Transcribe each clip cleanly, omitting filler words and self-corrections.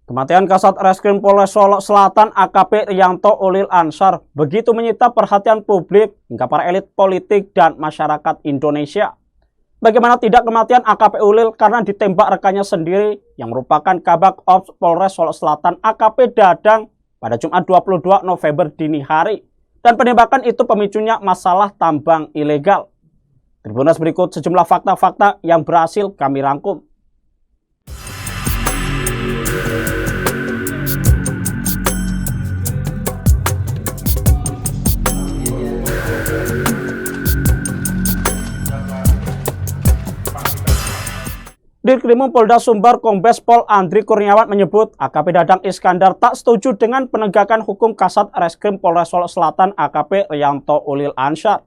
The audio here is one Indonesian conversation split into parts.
Kematian Kasat Reskrim Polres Solo Selatan AKP Rianto Ulil Ansyar begitu menyita perhatian publik hingga para elit politik dan masyarakat Indonesia. Bagaimana tidak kematian AKP Ulil karena ditembak rekannya sendiri yang merupakan Kabak Ops Polres Solo Selatan AKP Dadang pada Jumat 22 November dini hari. Dan penembakan itu pemicunya masalah tambang ilegal. Tribunnews berikut sejumlah fakta-fakta yang berhasil kami rangkum. Dirkrimum Polda Sumbar Kombes Pol Andri Kurniawan menyebut AKP Dadang Iskandar tak setuju dengan penegakan hukum Kasat Reskrim Polres Solo Selatan AKP Rianto Ulil Ansyar,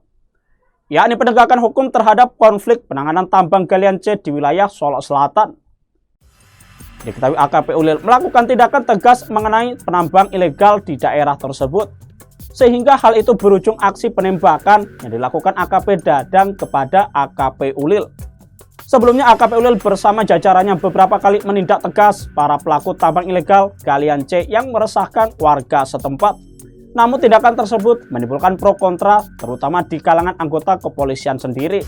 yakni penegakan hukum terhadap konflik penanganan tambang galian C di wilayah Solo Selatan. Diketahui AKP Ulil melakukan tindakan tegas mengenai penambang ilegal di daerah tersebut, sehingga hal itu berujung aksi penembakan yang dilakukan AKP Dadang kepada AKP Ulil. Sebelumnya AKP Ulil bersama jajarannya beberapa kali menindak tegas para pelaku tambang ilegal galian C yang meresahkan warga setempat. Namun tindakan tersebut menimbulkan pro kontra terutama di kalangan anggota kepolisian sendiri.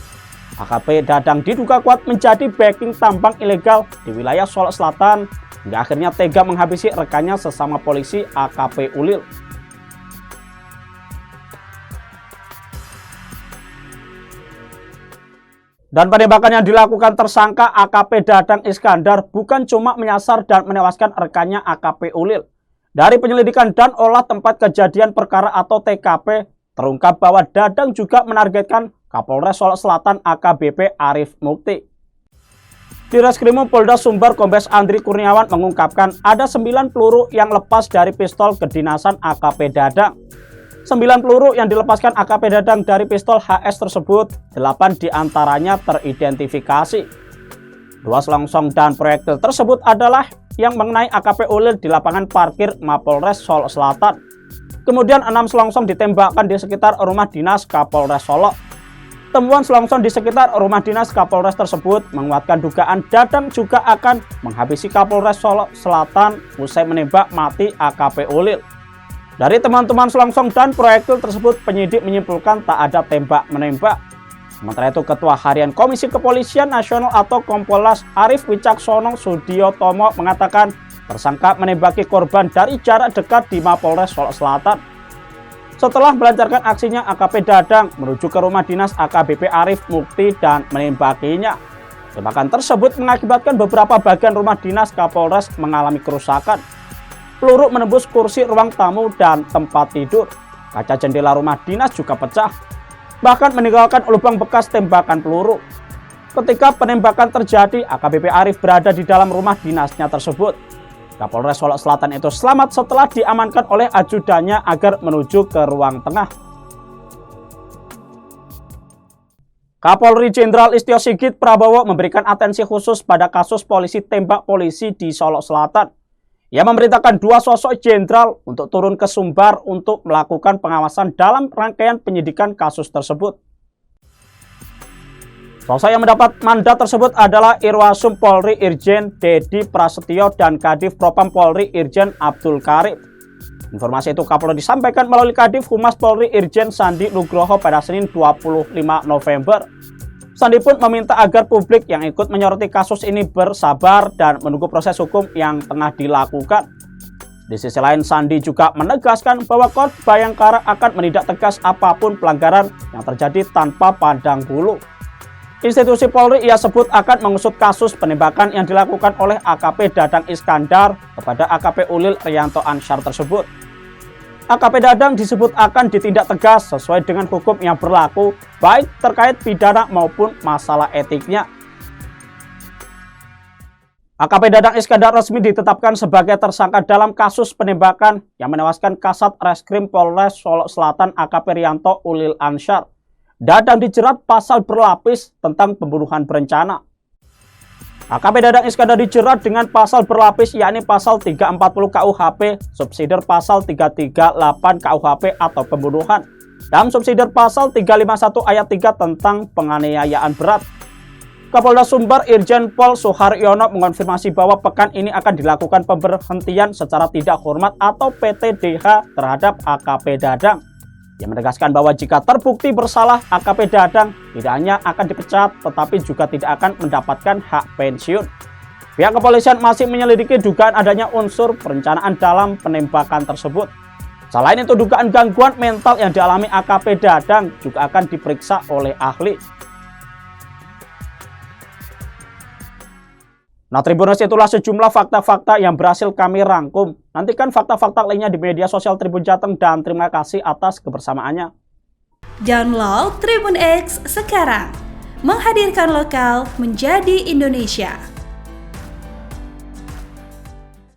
AKP Dadang diduga kuat menjadi backing tambang ilegal di wilayah Solo Selatan hingga akhirnya tega menghabisi rekannya sesama polisi AKP Ulil. Dan penembakan yang dilakukan tersangka AKP Dadang Iskandar bukan cuma menyasar dan menewaskan rekannya AKP Ulil. Dari penyelidikan dan olah tempat kejadian perkara atau TKP, terungkap bahwa Dadang juga menargetkan Kapolres Solo Selatan AKBP Arif Mukti. Di Reskrimum Polda Sumbar Kombes Andri Kurniawan mengungkapkan ada 9 peluru yang lepas dari pistol kedinasan AKP Dadang. 9 peluru yang dilepaskan AKP Dadang dari pistol HS tersebut, 8 diantaranya teridentifikasi. 2 selongsong dan proyektil tersebut adalah yang mengenai AKP Ulil di lapangan parkir Mapolres Solo Selatan. Kemudian 6 selongsong ditembakkan di sekitar rumah dinas Kapolres Solo. Temuan selongsong di sekitar rumah dinas Kapolres tersebut menguatkan dugaan Dadang juga akan menghabisi Kapolres Solo Selatan usai menembak mati AKP Ulil. Dari teman-teman selongsong dan proyektil tersebut, penyidik menyimpulkan tak ada tembak-menembak. Sementara itu, Ketua Harian Komisi Kepolisian Nasional atau Kompolnas Arief Wicaksono Sudiotomo mengatakan tersangka menembaki korban dari jarak dekat di Mapolres Solo Selatan. Setelah melancarkan aksinya, AKP Dadang menuju ke rumah dinas AKBP Arif Mukti dan menembakinya. Tembakan tersebut mengakibatkan beberapa bagian rumah dinas Kapolres mengalami kerusakan. Peluru menembus kursi ruang tamu dan tempat tidur. Kaca jendela rumah dinas juga pecah, bahkan meninggalkan lubang bekas tembakan peluru. Ketika penembakan terjadi, AKBP Arif berada di dalam rumah dinasnya tersebut. Kapolres Solo Selatan itu selamat setelah diamankan oleh ajudannya agar menuju ke ruang tengah. Kapolri Jenderal Listio Sigit Prabowo memberikan atensi khusus pada kasus polisi tembak polisi di Solo Selatan. Ia memerintahkan 2 sosok jenderal untuk turun ke Sumbar untuk melakukan pengawasan dalam rangkaian penyidikan kasus tersebut. Sosok yang mendapat mandat tersebut adalah Irwasum Polri Irjen Dedi Prasetyo dan Kadif Propam Polri Irjen Abdul Karim. Informasi itu Kapolri disampaikan melalui Kadif Humas Polri Irjen Sandi Nugroho pada Senin 25 November. Sandi pun meminta agar publik yang ikut menyoroti kasus ini bersabar dan menunggu proses hukum yang tengah dilakukan. Di sisi lain, Sandi juga menegaskan bahwa Kodim Bayangkara akan menindak tegas apapun pelanggaran yang terjadi tanpa pandang bulu. Institusi Polri ia sebut akan mengusut kasus penembakan yang dilakukan oleh AKP Dadang Iskandar kepada AKP Ulil Rianto Ansyar tersebut. AKP Dadang disebut akan ditindak tegas sesuai dengan hukum yang berlaku, baik terkait pidana maupun masalah etiknya. AKP Dadang Iskandar resmi ditetapkan sebagai tersangka dalam kasus penembakan yang menewaskan Kasat Reskrim Polres Solo Selatan AKP Rianto Ulil Ansyar. Dadang dijerat pasal berlapis tentang pembunuhan berencana. AKP Dadang Iskandar dijerat dengan pasal berlapis yakni pasal 340 KUHP, subsidiar pasal 338 KUHP atau pembunuhan, dan subsidiar pasal 351 ayat 3 tentang penganiayaan berat. Kapolda Sumber Irjen Pol Suharyono mengonfirmasi bahwa pekan ini akan dilakukan pemberhentian secara tidak hormat atau PTDH terhadap AKP Dadang. Ia menegaskan bahwa jika terbukti bersalah, AKP Dadang tidak hanya akan dipecat tetapi juga tidak akan mendapatkan hak pensiun. Pihak kepolisian masih menyelidiki dugaan adanya unsur perencanaan dalam penembakan tersebut. Selain itu, dugaan gangguan mental yang dialami AKP Dadang juga akan diperiksa oleh ahli. Nah, Tribuners, itulah sejumlah fakta-fakta yang berhasil kami rangkum. Nantikan fakta-fakta lainnya di media sosial Tribun Jateng dan terima kasih atas kebersamaannya. Download Tribun X sekarang, menghadirkan lokal menjadi Indonesia.